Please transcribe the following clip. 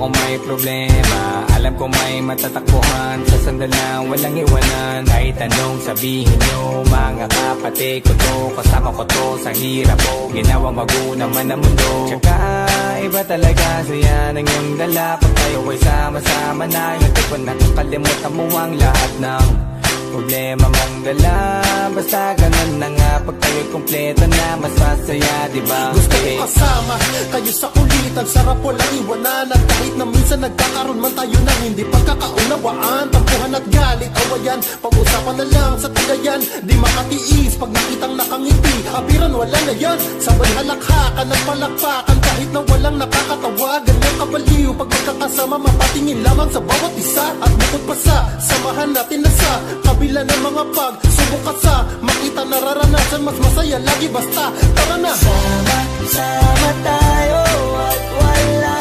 kung may problema, alam ko may matatakbuhan. Sa sandalang walang iwanan, kahit anong sabihin nyo. Mga kapatid ko to, kasama ko to sa hirap ko, ginawang magunang man ang mundo. Tsaka iba talaga saya ng iyong dala. Pag tayo ay sama-sama na, hindi ko nakakalimutan mo ang lahat ng problema mong dala. Basta ganun na nga, pag tayo'y kumpleto na, mas masaya, diba? Gusto ko kasama kayo sa kulitan, sarap walang iwanan. At kahit na minsan nagkakaroon man tayo ng hindi pagkakaunawaan, tampuhan at galit, awayan, pag-usapan na lang sa tagayan. Di makatiis pag nakitang nakangiti, abiran wala na yan. Sabay halakhakan at palakpakan, kahit na walang nakakatawa. Ganyan kabaliw pag magkakasama, mapatingin lamang sa bawat isa. At bukod pa sa samahan natin na sa kabila ng mga pagsubok at sa makita nararanasan, mas masaya lagi basta tara na. Sama-sama tayo at wala